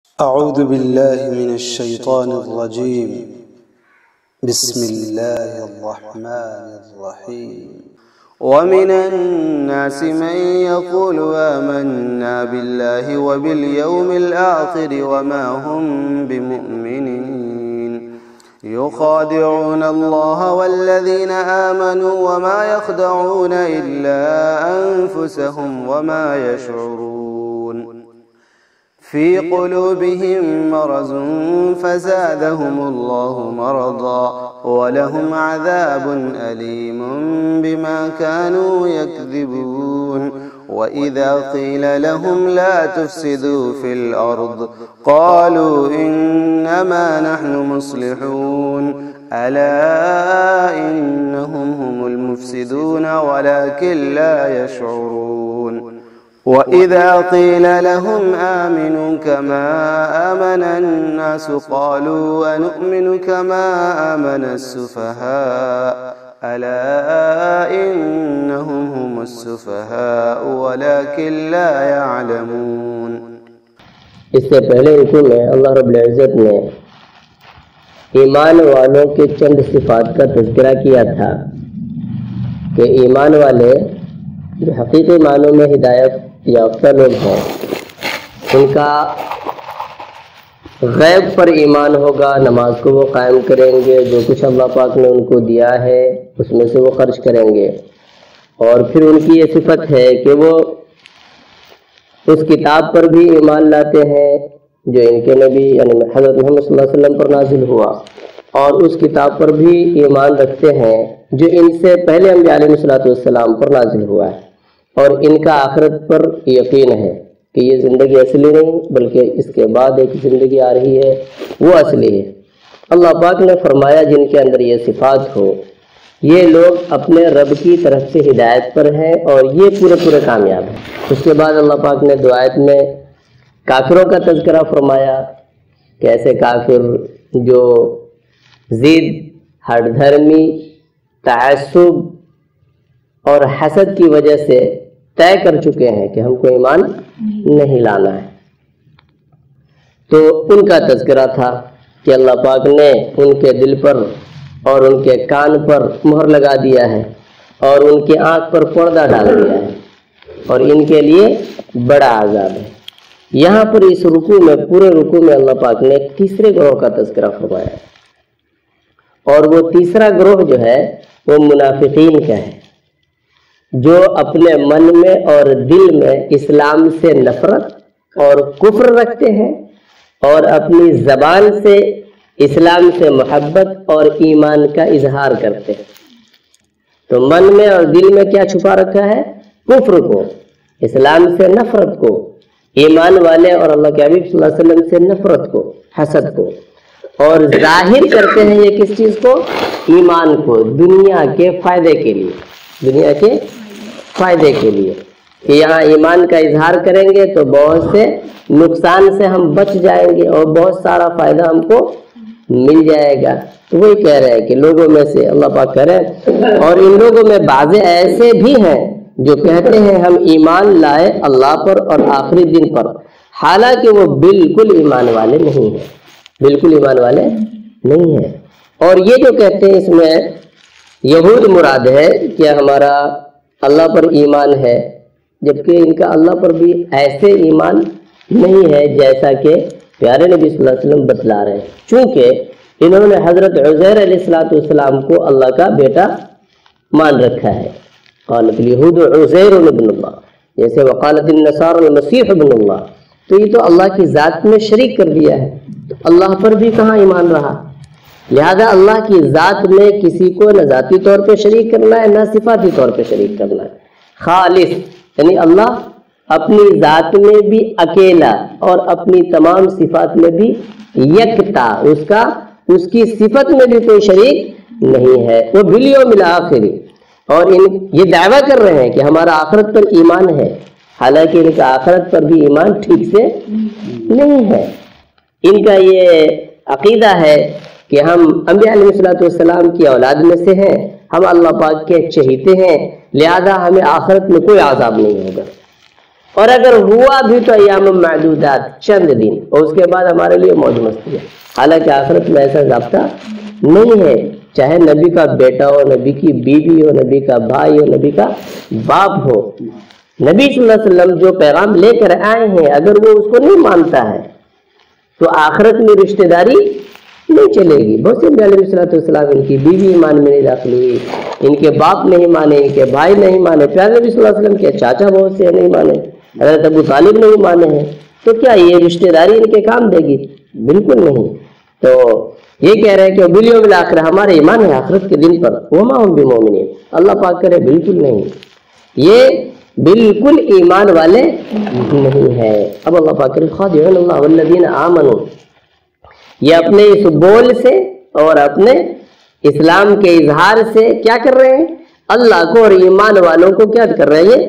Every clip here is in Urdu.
أعوذ بالله من الشيطان الرجيم. بسم الله الرحمن الرحيم. ومن الناس من يقول آمنا بالله وباليوم الآخر وما هم بمؤمنين يخادعون الله والذين آمنوا وما يخدعون إلا أنفسهم وما يشعرون في قلوبهم مرض فزادهم الله مرضا ولهم عذاب أليم بما كانوا يكذبون. وإذا قيل لهم لا تفسدوا في الأرض قالوا إنما نحن مصلحون ألا إنهم هم المفسدون ولكن لا يشعرون. وإذا قيل لهم آمنوا كما آمن الناس قالوا أنؤمن كما آمن السفهاء ألا إنهم هم السفهاء ولكن لا يعلمون. اس سے پہلے رکوع میں اللہ رب العزت نے ایمان والوں کے چند صفات کا تذکرہ کیا تھا کہ ایمان والے جو حقیقی معنوں میں ہدایت یافتہ لوگ ہیں ان کا غیب پر ایمان ہوگا، نماز کو وہ قائم کریں گے، جو کچھ اللہ پاک نے ان کو دیا ہے اس میں سے وہ خرچ کریں گے، اور پھر ان کی یہ صفت ہے کہ وہ اس کتاب پر بھی ایمان لاتے ہیں جو ان کے نبی یعنی حضرت محمد صلی اللہ علیہ وسلم پر نازل ہوا، اور اس کتاب پر بھی ایمان رکھتے ہیں جو ان سے پہلے انبیاء علیہ السلام پر نازل ہوا ہے، اور ان کا آخرت پر یقین ہے کہ یہ زندگی اصلی نہیں بلکہ اس کے بعد ایک زندگی آ رہی ہے وہ اصلی ہے۔ اللہ پاک نے فرمایا جن کے اندر یہ صفات ہو یہ لوگ اپنے رب کی طرف سے ہدایت پر ہیں اور یہ پورے کامیاب ہیں۔ اس کے بعد اللہ پاک نے دو آیت میں کافروں کا تذکرہ فرمایا کہ ایسے کافر جو ضد، ہٹ دھرمی، تعصب اور حسد کی وجہ سے طے کر چکے ہیں کہ ہم کو ایمان نہیں لانا ہے، تو ان کا تذکرہ تھا کہ اللہ پاک نے ان کے دل پر اور ان کے کان پر مہر لگا دیا ہے اور ان کی آنکھ پر پردہ ڈال دیا ہے اور ان کے لیے بڑا عذاب ہے۔ یہاں پر اس رکوع میں پورے رکوع میں اللہ پاک نے ایک تیسرے گروہ کا تذکرہ فرمایا اور وہ تیسرا گروہ جو ہے وہ منافقین کا ہے، جو اپنے من میں اور دل میں اسلام سے نفرت اور کفر رکھتے ہیں اور اپنی زبان سے اسلام سے محبت اور ایمان کا اظہار کرتے ہیں۔ تو من میں اور دل میں کیا چھپا رکھا ہے؟ کفر کو، اسلام سے نفرت کو، ایمان والے اور اللہ کے حبیب صلی اللہ علیہ وسلم سے نفرت کو، حسد کو، اور ظاہر کرتے ہیں یہ کس چیز کو؟ ایمان کو، دنیا کے فائدے کے لیے، دنیا کے فائدے کے لیے کہ یہاں ایمان کا اظہار کریں گے تو بہت سے نقصان سے ہم بچ جائیں گے اور بہت سارا فائدہ ہم کو مل جائے گا۔ تو وہی کہہ رہے ہیں کہ لوگوں میں سے اللہ پاک کہہ رہے ہیں اور ان لوگوں میں بعض ایسے بھی ہیں جو کہتے ہیں ہم ایمان لائے اللہ پر اور آخری دن پر، حالانکہ وہ بالکل ایمان والے نہیں ہیں، بالکل ایمان والے نہیں ہیں۔ اور یہ جو کہتے ہیں اس میں یہود مراد ہے کہ ہمارا اللہ پر ایمان ہے، جبکہ ان کا اللہ پر بھی ایسے ایمان نہیں ہے جیسا کہ پیارے نبی صلی اللہ علیہ وسلم بتلا رہے ہیں، چونکہ انہوں نے حضرت عزیر علیہ السلام کو اللہ کا بیٹا مان رکھا ہے۔ قالت الیہود عزیر ابن اللہ، جیسے وقالت النصارى المسیح ابن اللہ، تو یہ تو اللہ کی ذات میں شریک کر دیا ہے، تو اللہ پر بھی کہاں ایمان رہا؟ لہذا اللہ کی ذات میں کسی کو نہ ذاتی طور پہ شریک کرنا ہے نہ صفاتی طور پہ شریک کرنا ہے، خالص یعنی اللہ اپنی ذات میں بھی اکیلا اور اپنی تمام صفات میں بھی یکتا، اس کی صفت میں بھی کوئی شریک نہیں ہے۔ وہ بالیوم الآخر، اور یہ دعویٰ کر رہے ہیں کہ ہمارا آخرت پر ایمان ہے، حالانکہ ان کا آخرت پر بھی ایمان ٹھیک سے نہیں ہے۔ ان کا یہ عقیدہ ہے کہ ہم انبیاء علیہ السلام کی اولاد میں سے ہیں، ہم اللہ پاک کے چہیتے ہیں، لہذا ہمیں آخرت میں کوئی عذاب نہیں ہوگا، اور اگر ہوا بھی تو ایام معدودات، چند دن، اور اس کے بعد ہمارے لیے موج مستی ہے۔ حالانکہ آخرت میں ایسا ضابطہ نہیں ہے، چاہے نبی کا بیٹا ہو، نبی کی بیوی ہو، نبی کا بھائی ہو، نبی کا باپ ہو، نبی صلی اللہ علیہ وسلم جو پیغام لے کر آئے ہیں اگر وہ اس کو نہیں مانتا ہے تو آخرت میں رشتہ داری نہیں چلے گی۔ بہت سے انبیاء علیہ السلام ان کی بیوی ایمان میں نہیں داخل ہوئی، ان کے باپ نہیں مانے، ان کے بھائی نہیں مانے، پیارے نبی صلی اللہ علیہ وسلم کے چاچا بہت سے نہیں مانے، حضرت ابو طالب نہیں مانے ہیں، تو کیا یہ رشتہ داری ان کے کام دے گی؟ بالکل نہیں۔ تو یہ کہہ رہے ہیں کہ بالیوم الآخر، ہمارے ایمان ہے آخرت کے دن پر، وما ہم بمؤمنین، اللہ پاک کرے بالکل نہیں، یہ بالکل ایمان والے نہیں ہے۔ اب اللہ پاک کرے خادعون اللہ والذین آمنوا، یہ اپنے اس بول سے اور اپنے اسلام کے اظہار سے کیا کر رہے ہیں؟ اللہ کو اور ایمان والوں کو کیا کر رہے ہیں؟ یہ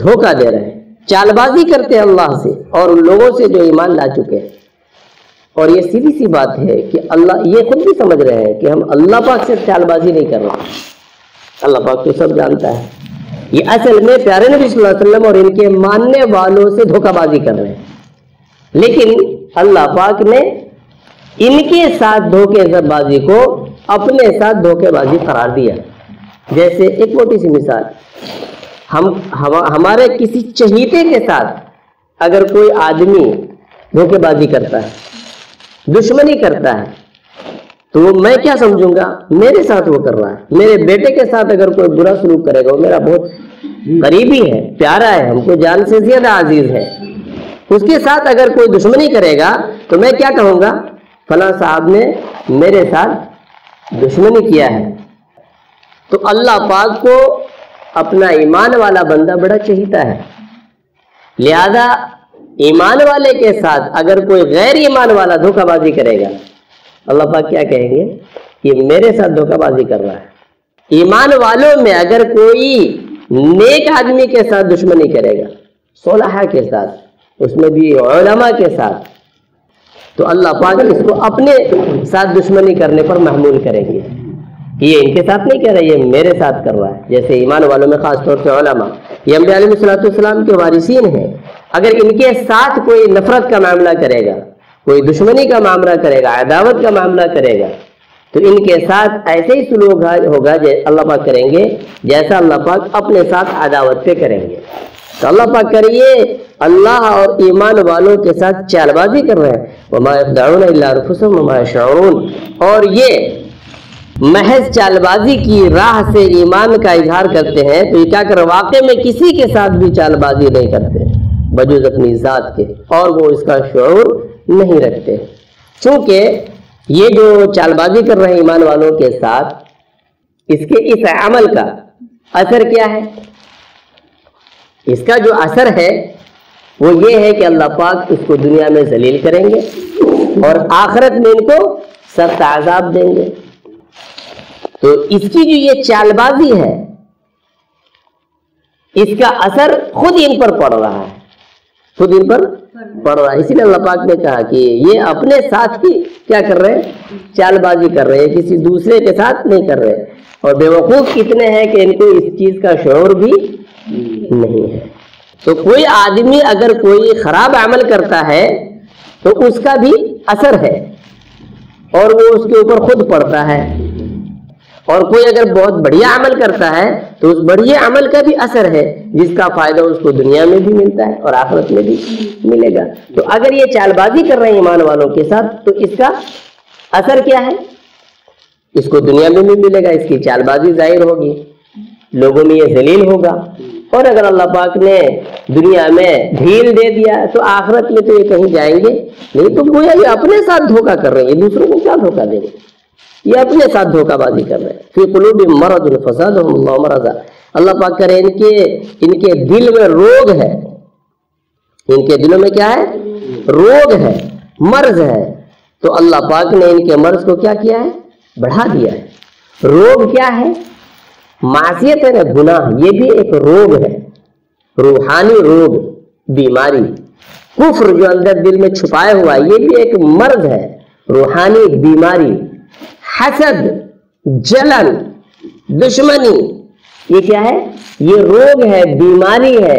دھوکہ دے رہے ہیں، چال بازی کرتے ہیں اللہ سے اور ان لوگوں سے جو ایمان لا چکے ہیں۔ اور یہ سیدھی سی بات ہے کہ اللہ یہ خود بھی سمجھ رہے ہیں کہ ہم اللہ پاک سے چال بازی نہیں کر رہے، اللہ پاک تو سب جانتا ہے، یہ اصل میں پیارے نبی صلی اللہ علیہ وسلم اور ان کے ماننے والوں سے دھوکہ بازی کر رہے ہیں۔ لیکن اللہ پاک نے ان کے ساتھ دھوکے بازی کو اپنے ساتھ دھوکے بازی قرار دیا۔ جیسے ایک موٹی سی مثال، ہمارے کسی چہیتے کے ساتھ اگر کوئی آدمی دھوکے بازی کرتا ہے، دشمنی کرتا ہے، تو میں کیا سمجھوں گا؟ میرے ساتھ وہ کر رہا ہے۔ میرے بیٹے کے ساتھ اگر کوئی برا سلوک کرے گا، وہ میرا بہت قریبی ہے، پیارا ہے، ہم کو جان سے زیادہ عزیز ہے، اس کے ساتھ اگر کوئی دشمنی کرے گا تو میں کیا کہوں گا؟ فلاں صاحب نے میرے ساتھ دشمنی کیا ہے۔ تو اللہ پاک کو اپنا ایمان والا بندہ بڑا چہیتا ہے، لہذا ایمان والے کے ساتھ اگر کوئی غیر ایمان والا دھوکہ بازی کرے گا، اللہ پاک کیا کہیں گے؟ یہ میرے ساتھ دھوکہ بازی کر رہا ہے۔ ایمان والوں میں اگر کوئی نیک آدمی کے ساتھ دشمنی کرے گا، صلحاء کے ساتھ، اس میں بھی علماء کے ساتھ، تو اللہ پاک اس کو اپنے ساتھ دشمنی کرنے پر محمول کریں گے کہ یہ ان کے ساتھ نہیں کر رہا، یہ میرے ساتھ کر رہا ہے۔ جیسے ایمان والوں میں خاص طور سے علماء، یہ انبیاء علیہ السلام کے وارثین ہیں، اگر ان کے ساتھ کوئی نفرت کا معاملہ کرے گا، کوئی دشمنی کا معاملہ کرے گا، عداوت کا معاملہ کرے گا، تو ان کے ساتھ ایسے ہی سلوک ہوگا جیسے اللہ پاک کریں گے جیسا اللہ پاک اپنے ساتھ عداوت پہ کریں گے۔ تو اللہ پاک کریے اللہ اور ایمان والوں کے ساتھ چال بازی کر رہے ہیں، وما يخدعون الا انفسهم وما يشعرون، اور یہ محض چال بازی کی راہ سے ایمان کا اظہار کرتے ہیں، تو یہ کیا کر واقع میں کسی کے ساتھ بھی چال بازی نہیں کرتے بجز اپنی ذات کے، اور وہ اس کا شعور نہیں رکھتے۔ چونکہ یہ جو چال بازی کر رہے ہیں ایمان والوں کے ساتھ، اس کے اس عمل کا اثر کیا ہے؟ اس کا جو اثر ہے وہ یہ ہے کہ اللہ پاک اس کو دنیا میں ذلیل کریں گے اور آخرت میں ان کو سخت عذاب دیں گے۔ تو اس کی جو یہ چال بازی ہے، اس کا اثر خود ان پر پڑ رہا ہے، خود ان پر پڑ رہا ہے۔ اسی لیے اللہ پاک نے کہا کہ یہ اپنے ساتھ ہی کیا کر رہے ہیں؟ چال بازی کر رہے ہیں، کسی دوسرے کے ساتھ نہیں کر رہے، اور بے وقوف اتنے ہیں کہ ان کو اس چیز کا شعور بھی نہیں ہے۔ تو کوئی آدمی اگر کوئی خراب عمل کرتا ہے تو اس کا بھی اثر ہے اور وہ اس کے اوپر خود پڑتا ہے، اور کوئی اگر بہت بڑھیا عمل کرتا ہے تو اس بڑھیا عمل کا بھی اثر ہے، جس کا فائدہ اس کو دنیا میں بھی ملتا ہے اور آخرت میں بھی ملے گا۔ تو اگر یہ چال بازی کر رہے ہیں ایمان والوں کے ساتھ تو اس کا اثر کیا ہے؟ اس کو دنیا میں بھی ملے گا، اس کی چال بازی ظاہر ہوگی، لوگوں میں یہ ذلیل ہوگا، اور اگر اللہ پاک نے دنیا میں ڈھیل دے دیا تو آخرت میں تو یہ کہیں جائیں گے نہیں۔ تو گویا یہ اپنے ساتھ دھوکہ کر رہے ہیں، یہ دوسروں کو کیا دھوکہ دیں گے؟ یہ اپنے ساتھ دھوکہ بازی کر رہے ہیں۔ فی قلوبہم مرض فزادہم اللہ مرضا، اللہ پاک کرے ان کے دل میں روگ ہے، ان کے دلوں میں کیا ہے؟ روگ ہے، مرض ہے، تو اللہ پاک نے ان کے مرض کو کیا کیا ہے؟ بڑھا دیا ہے۔ روگ کیا ہے؟ معصیت ہے نا، گناہ، یہ بھی ایک روگ ہے، روحانی روگ، بیماری۔ کفر جو اندر دل میں چھپائے ہوا ہے، یہ بھی ایک مرض ہے، روحانی بیماری۔ حسد، جلن، دشمنی، یہ کیا ہے؟ یہ روگ ہے، بیماری ہے،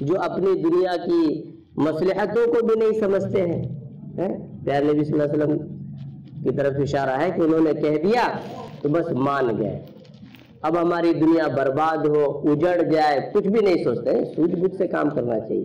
جو اپنی دنیا کی مصلحتوں کو بھی نہیں سمجھتے ہیں. پیارے نبی صلی اللہ علیہ وسلم کی طرف اشارہ ہے کہ انہوں نے کہہ دیا تو بس مان گئے. اب ہماری دنیا برباد ہو, اجڑ جائے, کچھ بھی نہیں سوچتے ہیں. سوجھ بوجھ سے کام کرنا چاہیے,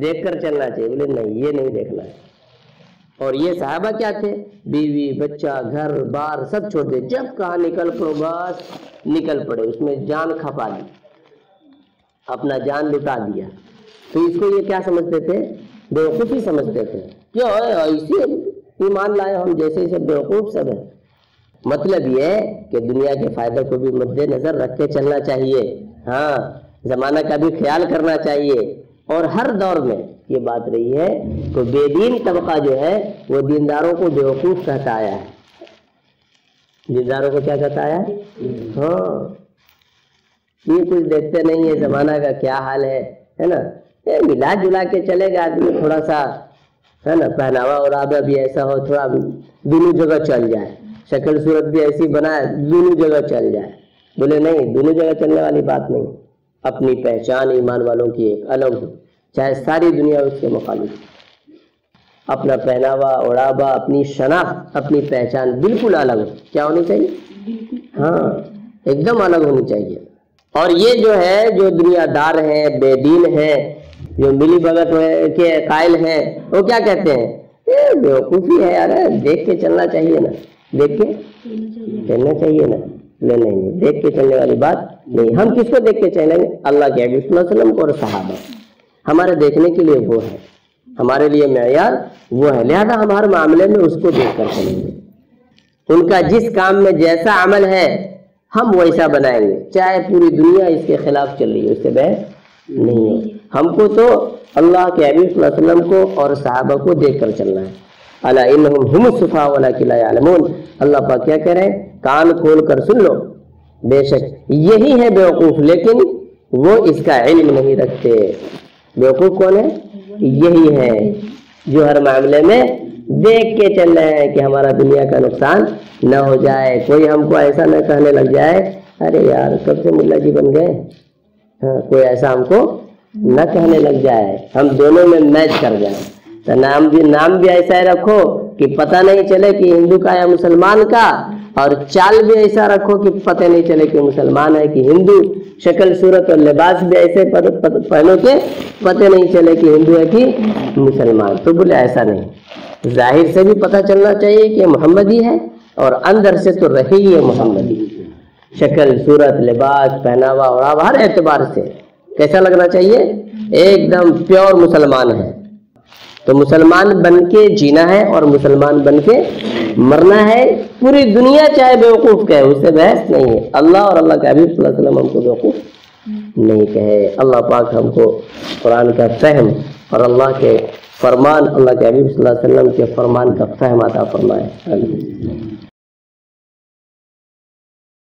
دیکھ کر چلنا چاہیے. بولے نہیں, یہ نہیں دیکھنا ہے. اور یہ صحابہ کیا تھے, بیوی بچہ گھر بار سب چھوڑ دے, جب کہاں نکل پڑو بس نکل پڑے, اس میں جان کھپا دی, اپنا جان لٹا دیا. تو اس کو یہ کیا سمجھتے تھے, بیوقوفی سمجھتے تھے. کیوں ایسے ایمان لائے ہم جیسے سب بیوقوف سب ہیں. مطلب یہ ہے کہ دنیا کے فائدے کو بھی مد نظر رکھ کے چلنا چاہیے. ہاں, زمانہ کا بھی خیال کرنا چاہیے. اور ہر دور میں یہ بات رہی ہے کہ بے دین طبقہ جو ہے وہ دینداروں کو بیوقوف کہتا آیا ہے. دینداروں کو کیا کہتا آیا ہے؟ ہاں, یہ کچھ دیکھتے نہیں ہے زمانہ کا کیا حال ہے نا. ملا جلا کے چلے گا آدمی, تھوڑا سا ہے نا پہناوا اور بھی ایسا ہو, تھوڑا دونوں جگہ چل جائے, شکل صورت بھی ایسی بنائے دونوں جگہ چل جائے. بولے نہیں, دونوں جگہ چلنے والی بات نہیں. اپنی پہچان ایمان والوں کی ایک الگ ہو, چاہے ساری دنیا اس کے مخالف. اپنا پہناوا اوڑھاوا, اپنی شناخت, اپنی پہچان بالکل الگ ہو. کیا ہونی چاہیے؟ ہاں, ایک دم الگ ہونی چاہیے. اور یہ جو ہے, جو دنیا دار ہیں, بے دین ہیں, جو ملی بھگت کے قائل ہیں, وہ کیا کہتے ہیں, بیوقوفی ہے یار, دیکھ کے چلنا چاہیے نا, دیکھ کے چلنا چاہیے نا. نہیں, دیکھ کے چلنے والی بات نہیں. ہم کس کو دیکھ کے چلیں گے؟ اللہ کے حبیب صلی اللہ علیہ وسلم کو اور صحابہ. ہمارے دیکھنے کے لیے وہ ہے, ہمارے لیے معیار وہ ہے. لہذا ہم ہر معاملے میں اس کو دیکھ کر چلیں گے. ان کا جس کام میں جیسا عمل ہے ہم ویسا بنائیں گے, چاہے پوری دنیا اس کے خلاف چل رہی ہے, اس سے بحث نہیں ہے. ہم کو تو اللہ کے حبیب صلی اللہ علیہ وسلم کو اور صحابہ کو دیکھ کر چلنا ہے. الا انہم هم الصفا ولکن لا یعلمون. اللہ پاک کیا کہہ رہے ہیں, کان کھول کر سن لو, بے شک یہی ہے بیوقوف, لیکن وہ اس کا علم نہیں رکھتے. بیوقوف کون ہے؟ یہی ہے جو ہر معاملے میں دیکھ کے چل رہے ہیں کہ ہمارا دنیا کا نقصان نہ ہو جائے. کوئی ہم کو ایسا نہ کہنے لگ جائے, ارے یار کب سے ملا جی بن گئے. ہاں, کوئی ایسا ہم کو نہ کہنے لگ جائے, ہم دونوں میں میچ کر جائیں. تو نام بھی ایسا ہی رکھو کہ پتہ نہیں چلے کہ ہندو کا یا مسلمان کا, اور چال بھی ایسا رکھو کہ پتہ نہیں چلے کہ مسلمان ہے کہ ہندو. شکل صورت اور لباس بھی ایسے پہنو کہ پتہ نہیں چلے کہ ہندو ہے کہ مسلمان. تو بولے ایسا نہیں, ظاہر سے بھی پتہ چلنا چاہیے کہ محمدی ہے, اور اندر سے تو رہی ہے محمدی. شکل صورت لباس پہناوا اوڑھاوا ہر اعتبار سے کیسا لگنا چاہیے؟ ایک دم پیور مسلمان ہے. تو مسلمان بن کے جینا ہے اور مسلمان بن کے مرنا ہے. پوری دنیا چاہے بیوقوف کہے, اس سے بحث نہیں ہے. اللہ اور اللہ کے حبیب صلی اللہ علیہ وسلم ہم کو بیوقوف نہیں کہے. اللہ پاک ہم کو قرآن کا فہم اور اللہ کے فرمان, اللہ کے حبیب صلی اللہ علیہ وسلم کے فرمان کا فہم عطا فرمائے.